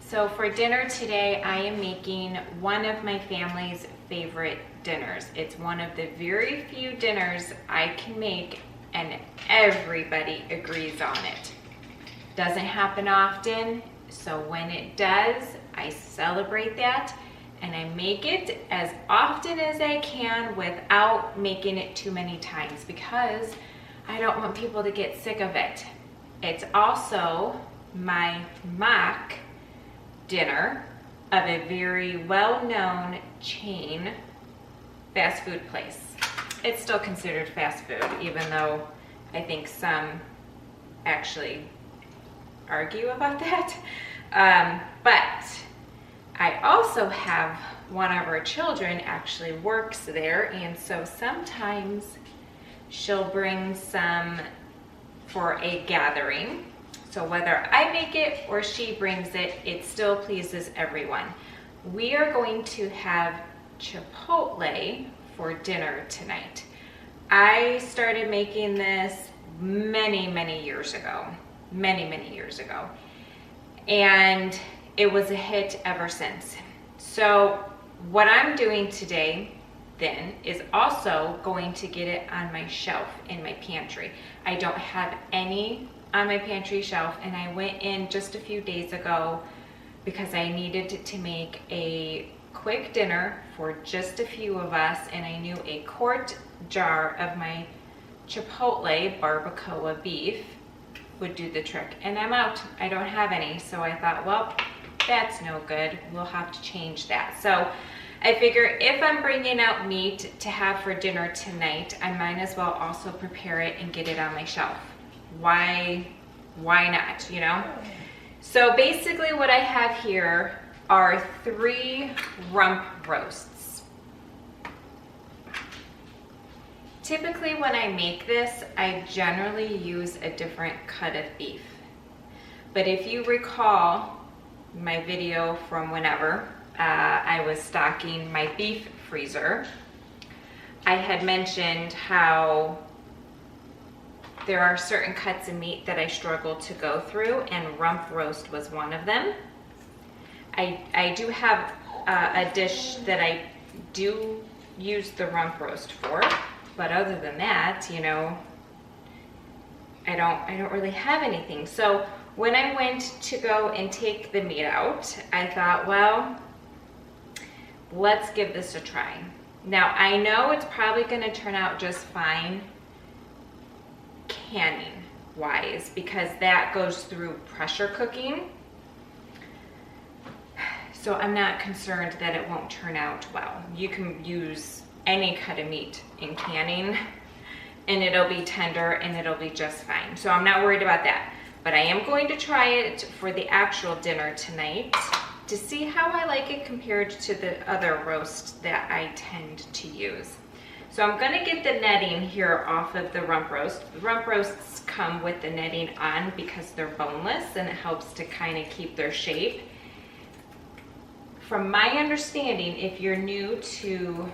So for dinner today, I am making one of my family's favorite dinners. It's one of the very few dinners I can make and everybody agrees on it. Doesn't happen often, so when it does, I celebrate that and I make it as often as I can without making it too many times because I don't want people to get sick of it. It's also my mock dinner of a very well-known chain fast food place. It's still considered fast food, even though I think some actually argue about that. But I also have one of our children actually works there, and so sometimes she'll bring some for a gathering. So whether I make it or she brings it, it still pleases everyone. We are going to have Chipotle for dinner tonight. I started making this many years ago. Many years ago. And it was a hit ever since. So what I'm doing today then is also going to get it on my shelf in my pantry. I don't have any on my pantry shelf, and I went in just a few days ago because I needed to make a quick dinner for just a few of us, and I knew a quart jar of my Chipotle barbacoa beef would do the trick, and I'm out. I don't have any, so I thought, well, that's no good. We'll have to change that. So I figure if I'm bringing out meat to have for dinner tonight, I might as well also prepare it and get it on my shelf. Why not, you know? So basically what I have here are 3 rump roasts. Typically when I make this, I generally use a different cut of beef. But if you recall my video from whenever I was stocking my beef freezer, I had mentioned how there are certain cuts of meat that I struggle to go through, and rump roast was one of them. I do have a dish that I do use the rump roast for, but other than that, you know, I don't really have anything. So when I went to go and take the meat out, I thought, well, let's give this a try. Now I know it's probably gonna turn out just fine canning wise because that goes through pressure cooking. So I'm not concerned that it won't turn out well. You can use any cut of meat in canning and it'll be tender and it'll be just fine. So I'm not worried about that. But I am going to try it for the actual dinner tonight to see how I like it compared to the other roast that I tend to use. So I'm gonna get the netting here off of the rump roast. The rump roasts come with the netting on because they're boneless and it helps to kind of keep their shape. From my understanding, if you're new to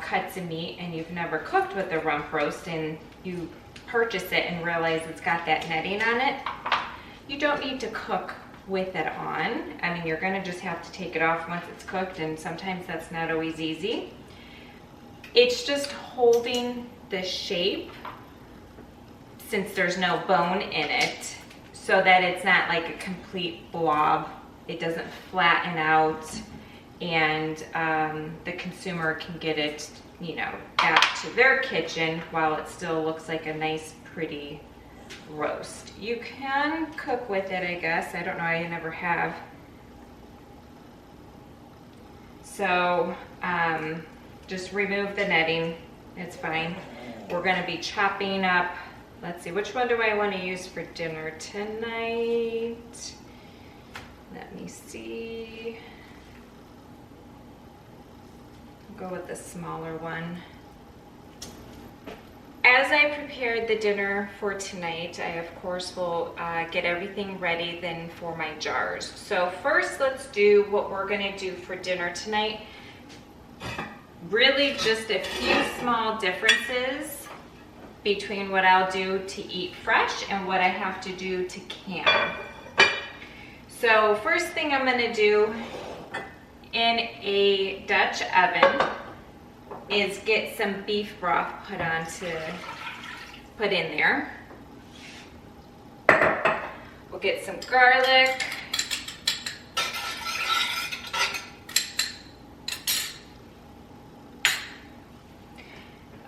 cuts of meat and you've never cooked with the rump roast and you purchase it and realize it's got that netting on it, you don't need to cook with it on. I mean, you're gonna just have to take it off once it's cooked, and sometimes that's not always easy. It's just holding the shape, since there's no bone in it, so that it's not like a complete blob. It doesn't flatten out, and the consumer can get it, you know, back to their kitchen while it still looks like a nice, pretty roast. You can cook with it, I guess. I don't know, I never have. So just remove the netting, it's fine. We're gonna be chopping up, let's see, which one do I wanna use for dinner tonight? Let me see. I'll go with the smaller one. As I prepared the dinner for tonight, I of course will get everything ready then for my jars. So first let's do what we're gonna do for dinner tonight. Really just a few small differences between what I'll do to eat fresh and what I have to do to can. So first thing I'm gonna do in a Dutch oven is get some beef broth put in there. We'll get some garlic.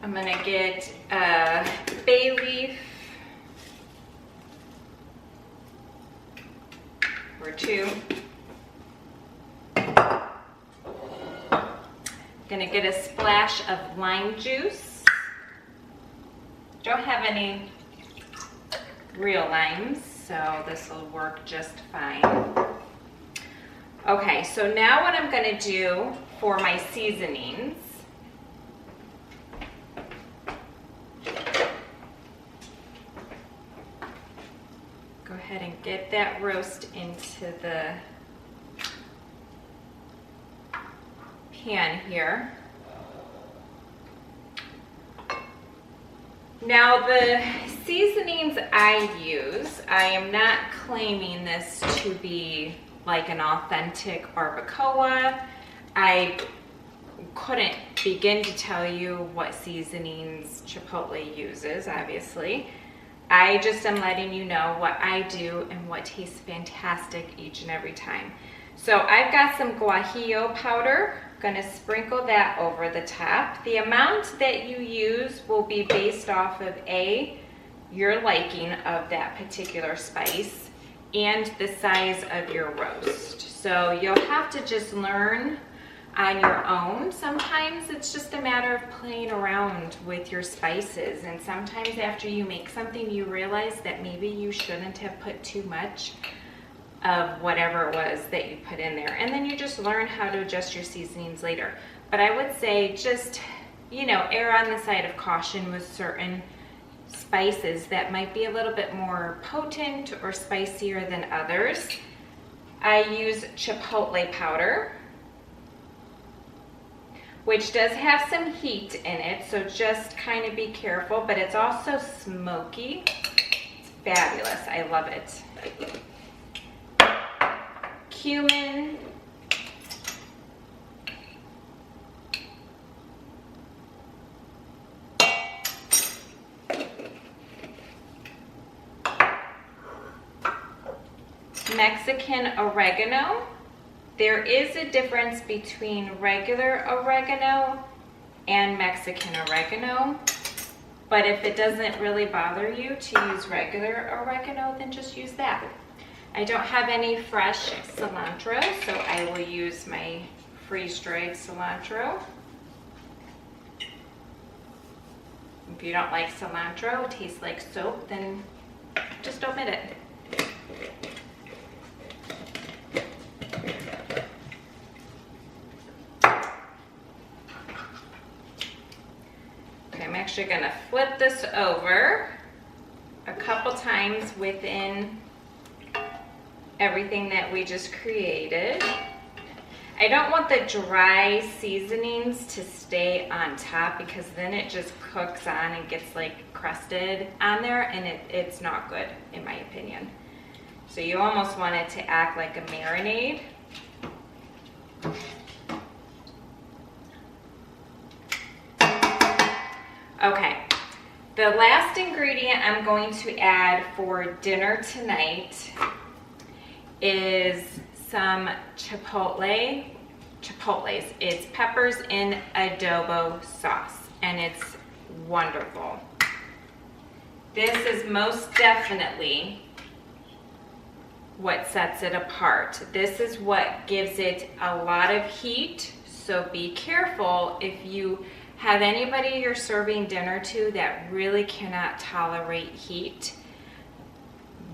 I'm gonna get a bay leaf or two. Gonna get a splash of lime juice. Don't have any real limes, so this will work just fine. Okay, so now what I'm gonna do for my seasonings, go ahead and get that roast into the pan here. Now the seasonings I use, I am not claiming this to be like an authentic barbacoa. I couldn't begin to tell you what seasonings Chipotle uses, obviously. I just am letting you know what I do and what tastes fantastic each and every time. So I've got some guajillo powder. Gonna sprinkle that over the top. The amount that you use will be based off of your liking of that particular spice and the size of your roast. So you'll have to just learn on your own. Sometimes it's just a matter of playing around with your spices, and sometimes after you make something you realize that maybe you shouldn't have put too much of whatever it was that you put in there, and then you just learn how to adjust your seasonings later. But I would say just, you know, err on the side of caution with certain spices that might be a little bit more potent or spicier than others. I use Chipotle powder, which does have some heat in it, so just kind of be careful, but it's also smoky. It's fabulous, I love it. Cumin, Mexican oregano. There is a difference between regular oregano and Mexican oregano, but if it doesn't really bother you to use regular oregano, then just use that. I don't have any fresh cilantro, so I will use my freeze-dried cilantro. If you don't like cilantro, it tastes like soap, then just omit it. Okay, I'm actually gonna flip this over a couple times within everything that we just created. I don't want the dry seasonings to stay on top because then it just cooks on and gets like crusted on there, and it's not good in my opinion. So you almost want it to act like a marinade. Okay, the last ingredient I'm going to add for dinner tonight is some chipotles. It's peppers in adobo sauce, and it's wonderful. This is most definitely what sets it apart. This is what gives it a lot of heat, so be careful if you have anybody you're serving dinner to that really cannot tolerate heat.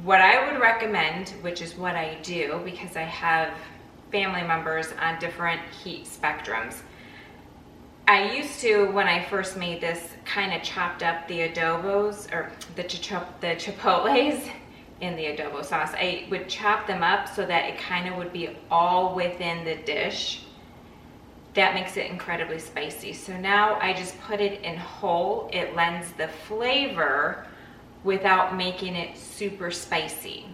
What I would recommend, which is what I do because I have family members on different heat spectrums, I used to, when I first made this, kind of chopped up the adobos, or the chipotles in the adobo sauce. I would chop them up so that it kind of would be all within the dish. That makes it incredibly spicy. So now I just put it in whole. It lends the flavor without making it super spicy.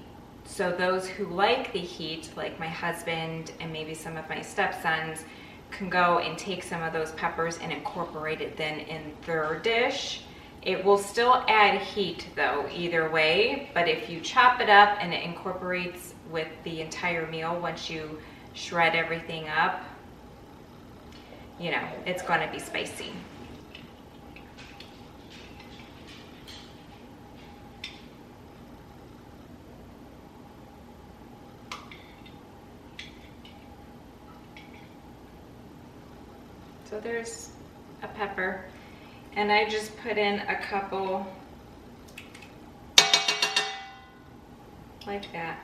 So those who like the heat, like my husband and maybe some of my stepsons, can go and take some of those peppers and incorporate it then in their dish. It will still add heat though, either way, but if you chop it up and it incorporates with the entire meal, once you shred everything up, you know, it's going to be spicy. So there's a pepper, and I just put in a couple like that.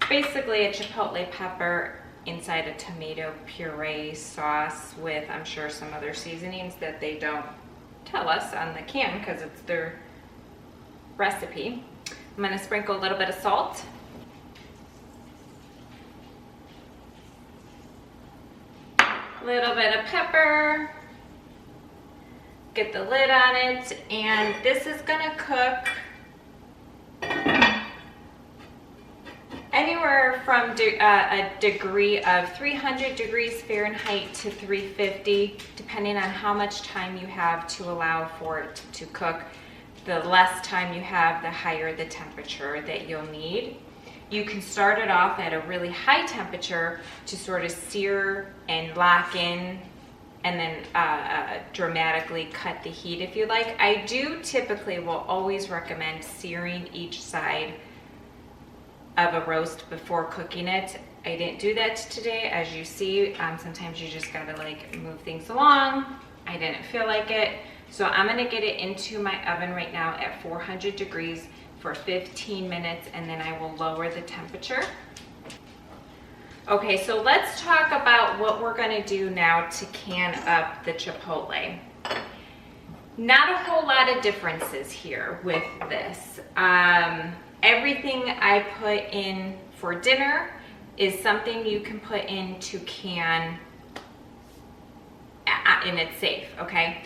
Basically a chipotle pepper inside a tomato puree sauce with, I'm sure, some other seasonings that they don't tell us on the can because it's their recipe. I'm going to sprinkle a little bit of salt. A little bit of pepper. Get the lid on it, and this is going to cook anywhere from a degree of 300 degrees Fahrenheit to 350, depending on how much time you have to allow for it to cook. The less time you have, the higher the temperature that you'll need. You can start it off at a really high temperature to sort of sear and lock in, and then dramatically cut the heat if you like. I do typically will always recommend searing each side of a roast before cooking it. I didn't do that today, as you see. Sometimes you just gotta like move things along. I didn't feel like it. So I'm gonna get it into my oven right now at 400 degrees for 15 minutes, and then I will lower the temperature. Okay, so let's talk about what we're gonna do now to can up the Chipotle. Not a whole lot of differences here with this. Everything I put in for dinner is something you can put into can and it's safe, okay?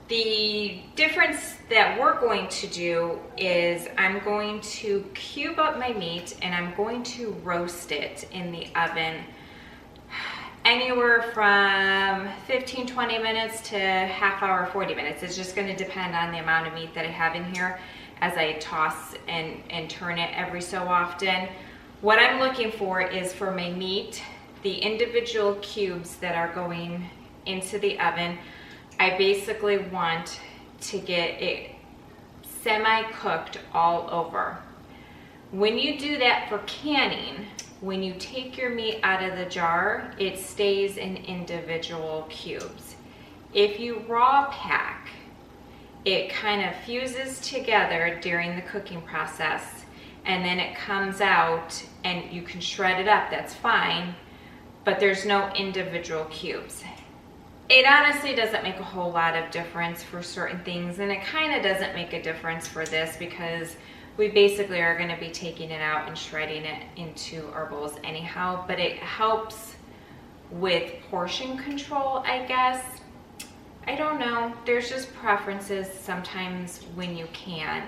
The difference that we're going to do is I'm going to cube up my meat and I'm going to roast it in the oven anywhere from 15-20 minutes to half hour, 40 minutes. It's just going to depend on the amount of meat that I have in here as I toss and turn it every so often. What I'm looking for is for my meat, the individual cubes that are going into the oven, I basically want to get it semi-cooked all over. When you do that for canning, when you take your meat out of the jar, it stays in individual cubes. If you raw pack, it kind of fuses together during the cooking process, and then it comes out and you can shred it up, that's fine, but there's no individual cubes. It honestly doesn't make a whole lot of difference for certain things, and it kind of doesn't make a difference for this because we basically are going to be taking it out and shredding it into our bowls anyhow, but it helps with portion control, I guess. I don't know, there's just preferences sometimes when you can,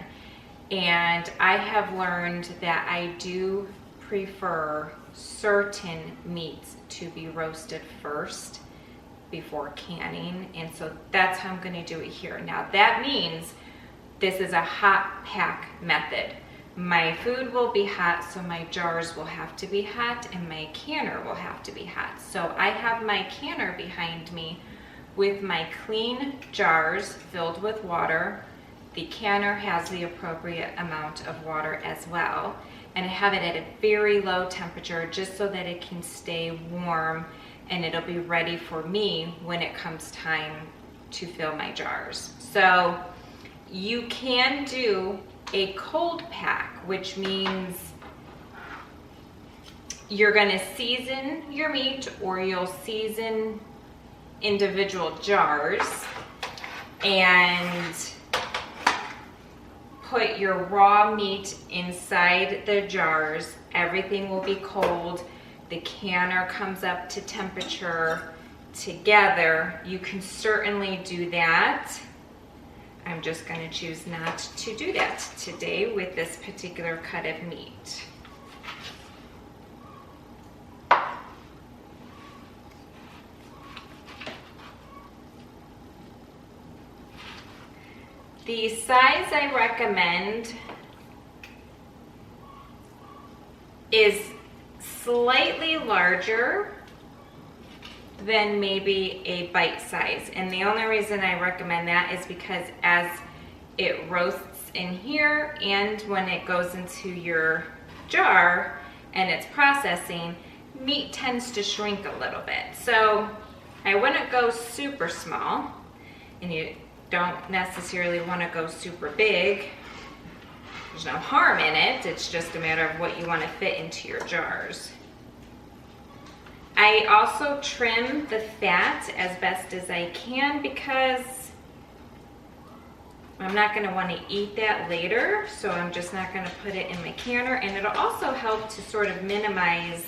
and I have learned that I do prefer certain meats to be roasted first before canning, and so that's how I'm going to do it here. Now that means this is a hot pack method. My food will be hot, so my jars will have to be hot and my canner will have to be hot. So I have my canner behind me with my clean jars filled with water. The canner has the appropriate amount of water as well, and I have it at a very low temperature just so that it can stay warm and it'll be ready for me when it comes time to fill my jars. So you can do a cold pack, which means you're gonna season your meat, or you'll season individual jars and put your raw meat inside the jars. Everything will be cold. The canner comes up to temperature together. You can certainly do that. I'm just going to choose not to do that today with this particular cut of meat. The size I recommend is slightly larger than maybe a bite size. And the only reason I recommend that is because as it roasts in here and when it goes into your jar and it's processing, meat tends to shrink a little bit. So I wouldn't go super small, and you don't necessarily want to go super big. There's no harm in it. It's just a matter of what you want to fit into your jars. I also trim the fat as best as I can because I'm not going to want to eat that later, so I'm just not going to put it in my canner. And it'll also help to sort of minimize,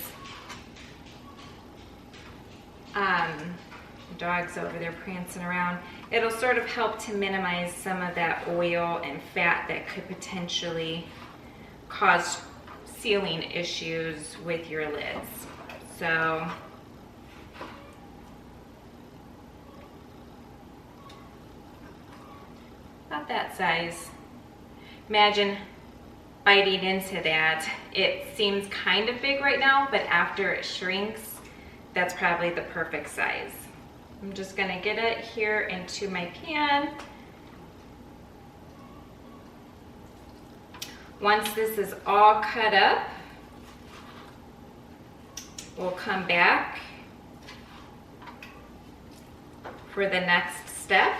the dog's over there prancing around. It'll sort of help to minimize some of that oil and fat that could potentially cause sealing issues with your lids. So about that size. Imagine biting into that. It seems kind of big right now, but after it shrinks, that's probably the perfect size. I'm just gonna get it here into my pan. Once this is all cut up, we'll come back for the next step.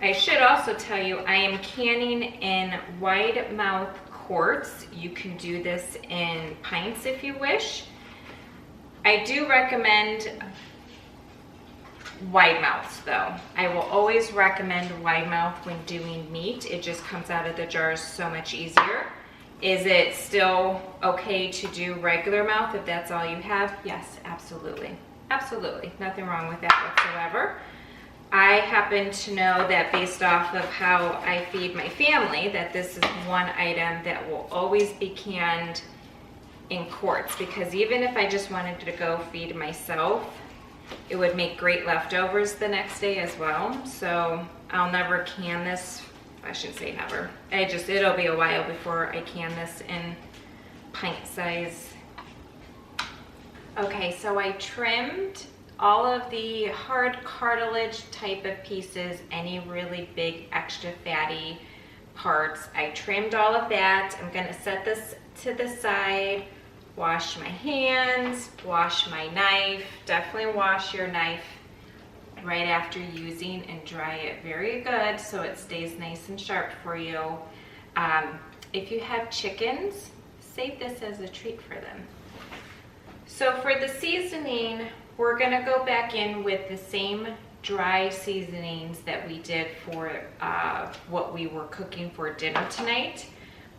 I should also tell you, I am canning in wide mouth quarts. You can do this in pints if you wish. I do recommend wide mouths though. I will always recommend wide mouth when doing meat. It just comes out of the jars so much easier. Is it still okay to do regular mouth if that's all you have? Yes, absolutely. Absolutely. Nothing wrong with that whatsoever. I happen to know that based off of how I feed my family, that this is one item that will always be canned in quarts, because even if I just wanted to go feed myself, it would make great leftovers the next day as well. So I'll never can this. I shouldn't say never. It'll be a while before I can this in pint size. Okay, so I trimmed all of the hard cartilage type of pieces, any really big extra fatty parts. I trimmed all of that. I'm gonna set this to the side, wash my hands, wash my knife. Definitely wash your knife right after using and dry it very good so it stays nice and sharp for you. If you have chickens, save this as a treat for them. So for the seasoning, we're gonna go back in with the same dry seasonings that we did for what we were cooking for dinner tonight.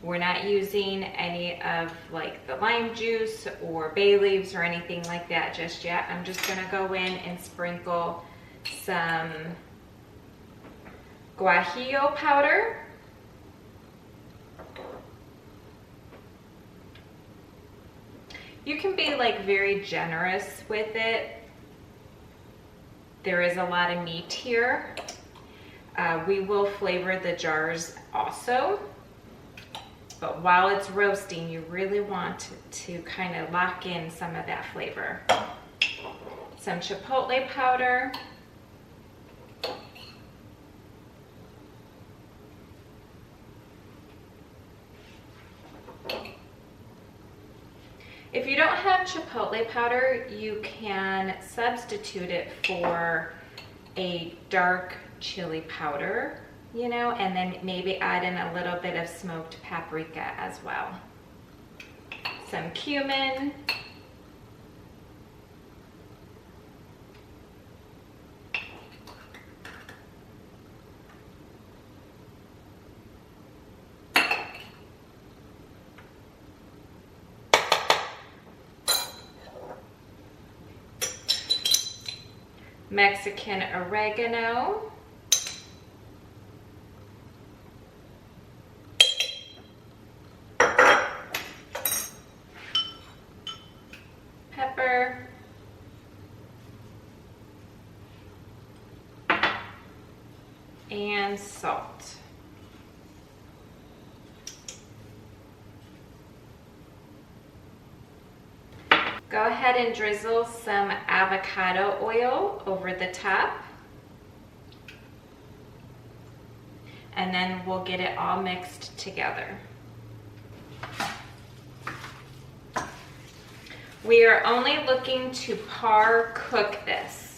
We're not using any of like the lime juice or bay leaves or anything like that just yet. I'm just gonna go in and sprinkle some guajillo powder. You can be like very generous with it. There is a lot of meat here. We will flavor the jars also. But while it's roasting, you really want to kind of lock in some of that flavor. Some chipotle powder. If you don't have chipotle powder, you can substitute it for a dark chili powder, you know, and then maybe add in a little bit of smoked paprika as well. Some cumin. Mexican oregano, pepper, and salt. Go ahead and drizzle some avocado oil over the top. And then we'll get it all mixed together. We are only looking to par cook this.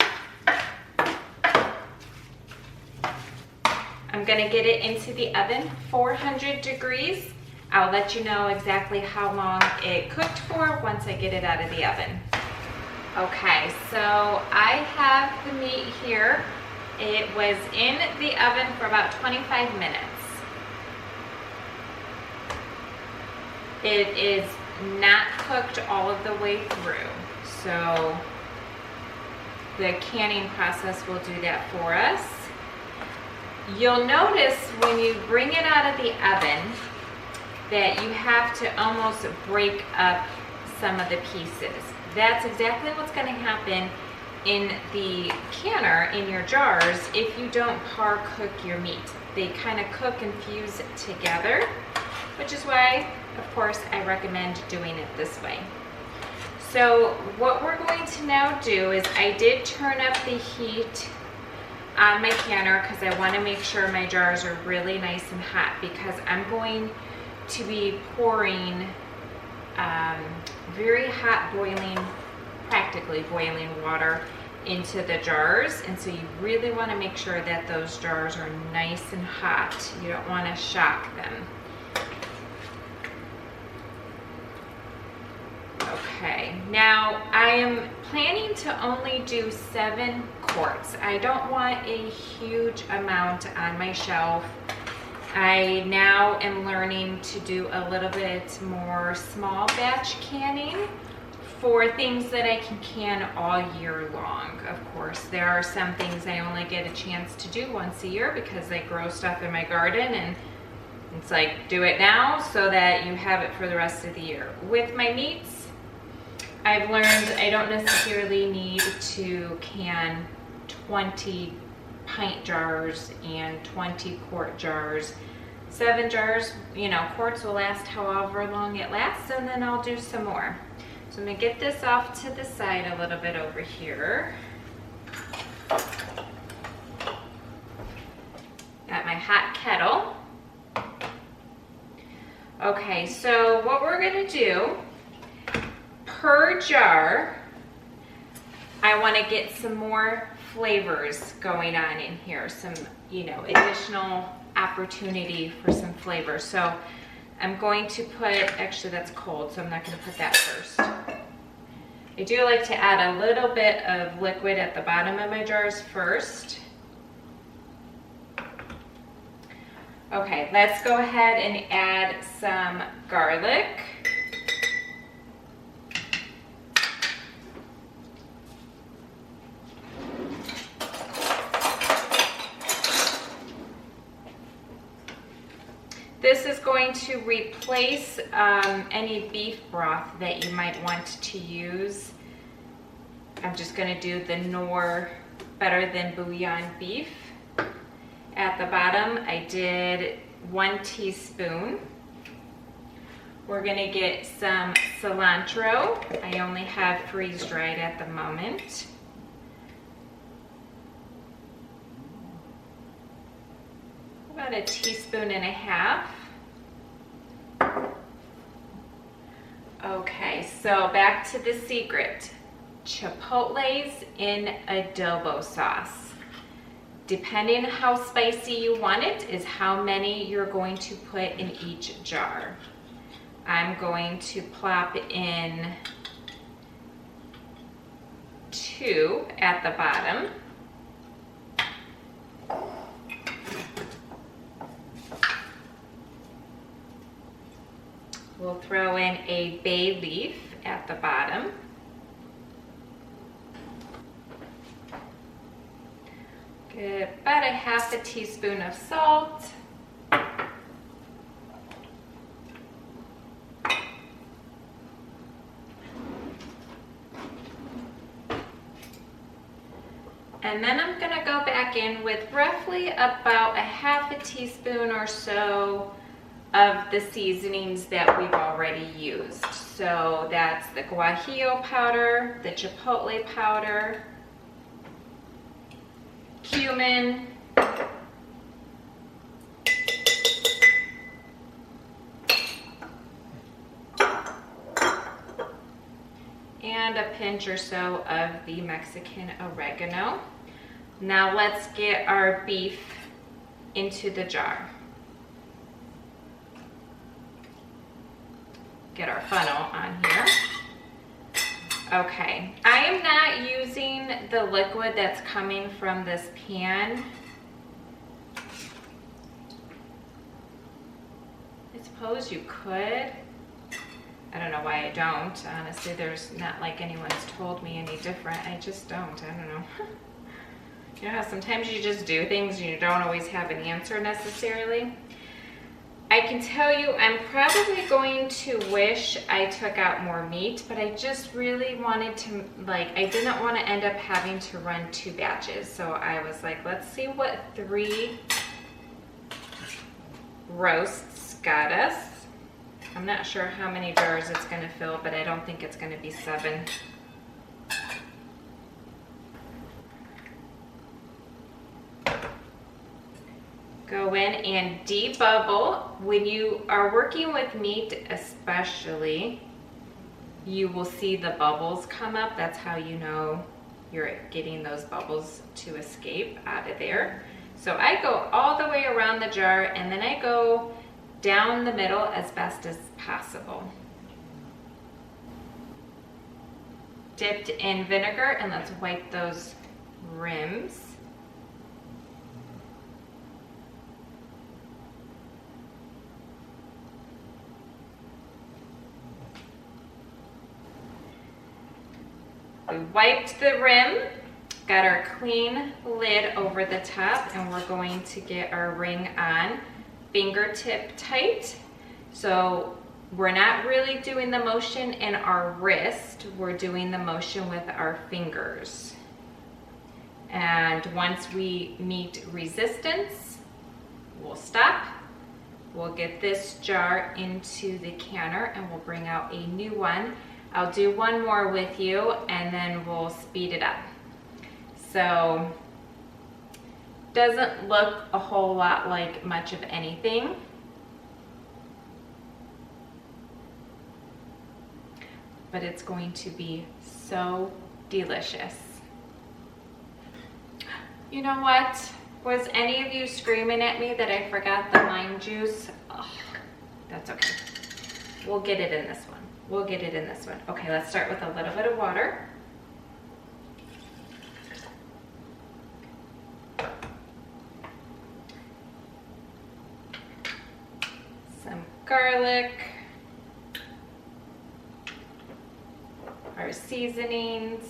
I'm gonna get it into the oven, 400 degrees. I'll let you know exactly how long it cooked for once I get it out of the oven. Okay, so I have the meat here. It was in the oven for about 25 minutes. It is not cooked all of the way through, so the canning process will do that for us. You'll notice when you bring it out of the oven that you have to almost break up some of the pieces. That's exactly what's going to happen in the canner, in your jars, if you don't par cook your meat. They kind of cook and fuse together, which is why, of course, I recommend doing it this way. So what we're going to now do is, I did turn up the heat on my canner because I want to make sure my jars are really nice and hot, because I'm going to be pouring very hot boiling, practically boiling water into the jars. And so you really want to make sure that those jars are nice and hot. You don't want to shock them. Okay, now I am planning to only do 7 quarts. I don't want a huge amount on my shelf. I now am learning to do a little bit more small batch canning for things that I can all year long. Of course, there are some things I only get a chance to do once a year because I grow stuff in my garden, and it's like, do it now so that you have it for the rest of the year. With my meats, I've learned I don't necessarily need to can 20 pint jars and 20 quart jars. 7 jars, quarts will last however long it lasts, and then I'll do some more. So I'm gonna get this off to the side a little bit over here. Got my hot kettle. Okay, so what we're gonna do, per jar, I wanna get some more flavors going on in here, some, additional opportunity for some flavor. So I'm going to put, actually that's cold, so I'm not going to put that first. I do like to add a little bit of liquid at the bottom of my jars first. Okay, let's go ahead and add some garlic. This is going to replace any beef broth that you might want to use. I'm just going to do the Knorr Better Than Bouillon beef. At the bottom, I did 1 teaspoon. We're going to get some cilantro. I only have freeze-dried at the moment. About 1.5 teaspoons. Okay, so back to the secret. Chipotles in adobo sauce. Depending on how spicy you want it is how many you're going to put in each jar. I'm going to plop in 2 at the bottom. We'll throw in a bay leaf at the bottom. Get about a half a teaspoon of salt. And then I'm gonna go back in with roughly about a half a teaspoon or so of the seasonings that we've already used. So that's the guajillo powder, the chipotle powder, cumin, and a pinch or so of the Mexican oregano. Now let's get our beef into the jar. Get our funnel on here. Okay, I am not using the liquid that's coming from this pan. I suppose you could. I don't know why I don't. Honestly, there's not like anyone's told me any different. I just don't. I don't know. You know how sometimes you just do things and you don't always have an answer necessarily? I can tell you I'm probably going to wish I took out more meat, but I just really wanted to, I didn't want to end up having to run 2 batches. So I was like, let's see what 3 roasts got us. I'm not sure how many jars it's going to fill, but I don't think it's going to be 7. Go in and debubble. When you are working with meat especially, you will see the bubbles come up. That's how you know you're getting those bubbles to escape out of there. So I go all the way around the jar and then I go down the middle as best as possible. Dipped in vinegar, and let's wipe those rims. We wiped the rim, got our clean lid over the top, and we're going to get our ring on fingertip tight. So we're not really doing the motion in our wrist, we're doing the motion with our fingers. And once we meet resistance, we'll stop. We'll get this jar into the canner and we'll bring out a new one. I'll do one more with you and then we'll speed it up. So, doesn't look a whole lot like much of anything. But it's going to be so delicious. You know what? Was any of you screaming at me that I forgot the lime juice? Oh, that's okay. We'll get it in this one. We'll get it in this one. Okay, let's start with a little bit of water. Some garlic. Our seasonings.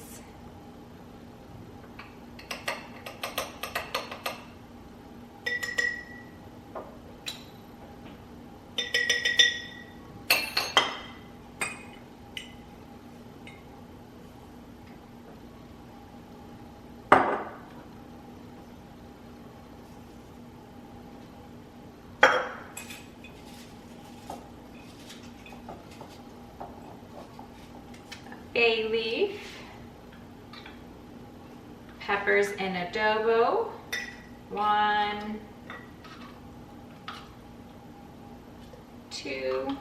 Bay leaf, peppers and adobo, 1, 2.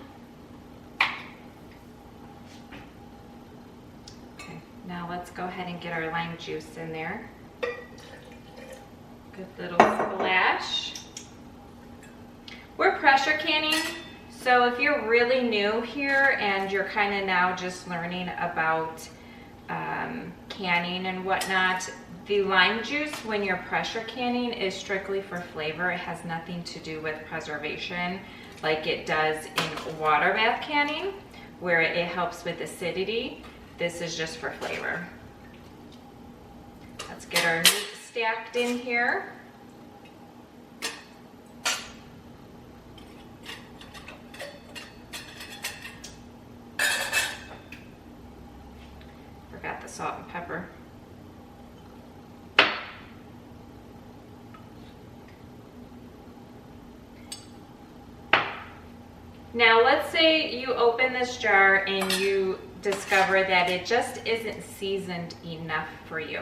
Okay, now let's go ahead and get our lime juice in there. Good little splash. We're pressure canning. So if you're really new here and you're kind of now just learning about canning and whatnot, the lime juice when you're pressure canning is strictly for flavor. It has nothing to do with preservation like it does in water bath canning where it helps with acidity. This is just for flavor. Let's get our meat stacked in here. Forgot the salt and pepper. Now let's say you open this jar and you discover that it just isn't seasoned enough for you.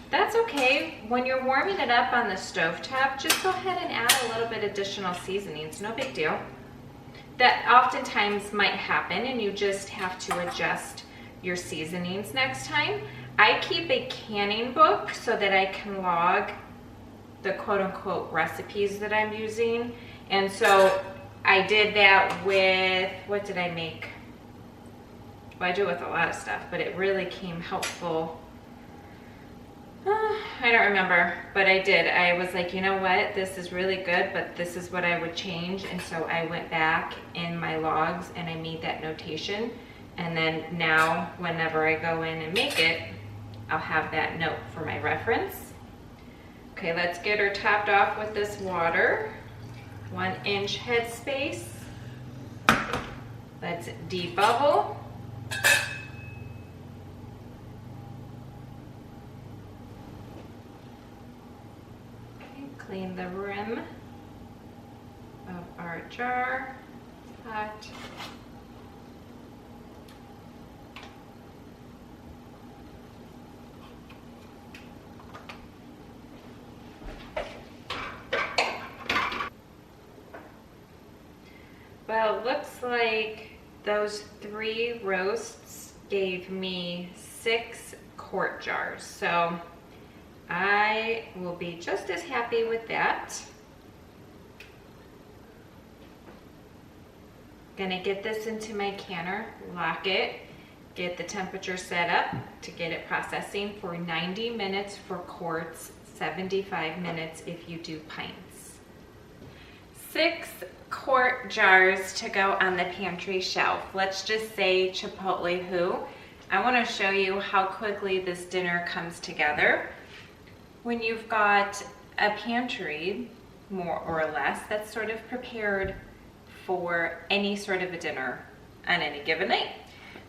That's okay. When you're warming it up on the stovetop, just go ahead and add a little bit additional seasonings. No big deal. That oftentimes might happen and you just have to adjust your seasonings next time. I keep a canning book so that I can log the quote-unquote recipes that I'm using. And so I did that with, what did I make? Well, I do it with a lot of stuff, but it really came helpful. I don't remember, but I did. I was like, you know what? This is really good, but this is what I would change. And so I went back in my logs and I made that notation. And then now, whenever I go in and make it, I'll have that note for my reference. Okay, let's get her topped off with this water. 1-inch headspace. Let's debubble. Okay, clean the rim of our jar. Hot. Well, it looks like those 3 roasts gave me 6 quart jars. So I will be just as happy with that. Gonna get this into my canner, lock it, get the temperature set up to get it processing for 90 minutes for quarts, 75 minutes if you do pints. 6 quart jars to go on the pantry shelf. Let's just say Chipotle who. I want to show you how quickly this dinner comes together. When you've got a pantry, more or less, that's sort of prepared for any sort of a dinner on any given night.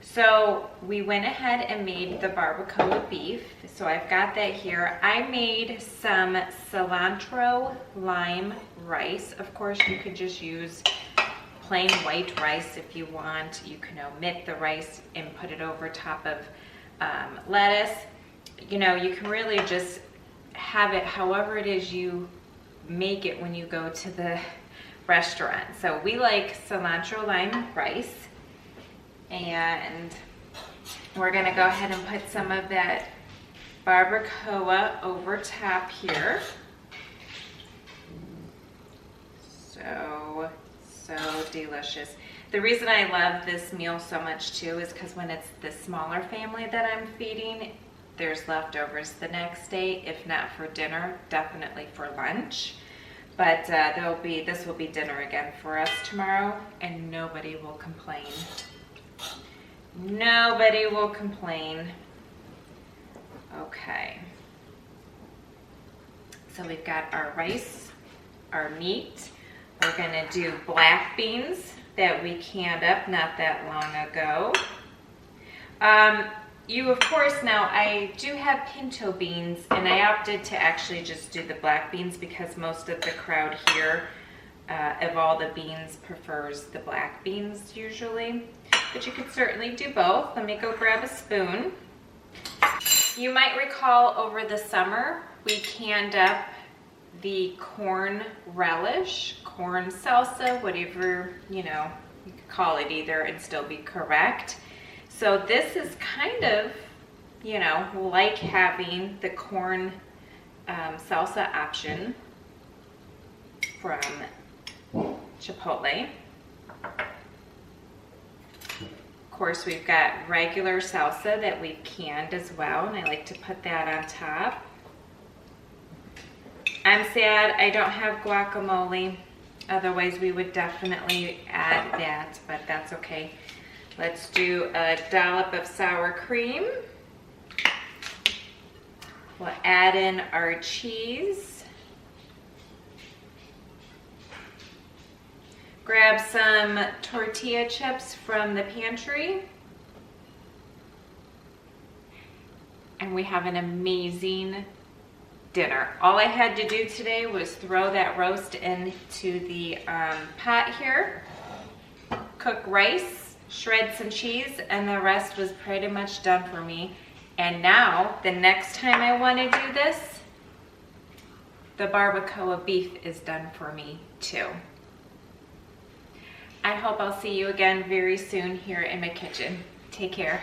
So we went ahead and made the barbacoa beef. So I've got that here. I made some cilantro lime rice. Of course, you could just use plain white rice if you want. You can omit the rice and put it over top of lettuce. You know, you can really just have it however it is you make it when you go to the restaurant. So we like cilantro lime rice. And we're gonna go ahead and put some of that barbacoa over top here. So delicious. The reason I love this meal so much too is because when it's the smaller family that I'm feeding, there's leftovers the next day, if not for dinner, definitely for lunch. But this will be dinner again for us tomorrow, and nobody will complain. Nobody will complain. Okay. So we've got our rice, our meat. We're gonna do black beans that we canned up not that long ago. You, of course, now I do have pinto beans, and I opted to actually just do the black beans because most of the crowd here of all the beans prefers the black beans usually. But you could certainly do both. Let me go grab a spoon. You might recall over the summer, we canned up the corn relish, corn salsa, whatever, you know, you could call it either and still be correct. So this is kind of, you know, like having the corn salsa option from Chipotle. Of course, we've got regular salsa that we've canned as well, and I like to put that on top. I'm sad I don't have guacamole, otherwise we would definitely add that, but that's okay. Let's do a dollop of sour cream. We'll add in our cheese. Grab some tortilla chips from the pantry. And we have an amazing dinner. All I had to do today was throw that roast into the pot here, cook rice, shred some cheese, and the rest was pretty much done for me. And now, the next time I want to do this, the barbacoa beef is done for me too. I hope I'll see you again very soon here in my kitchen. Take care.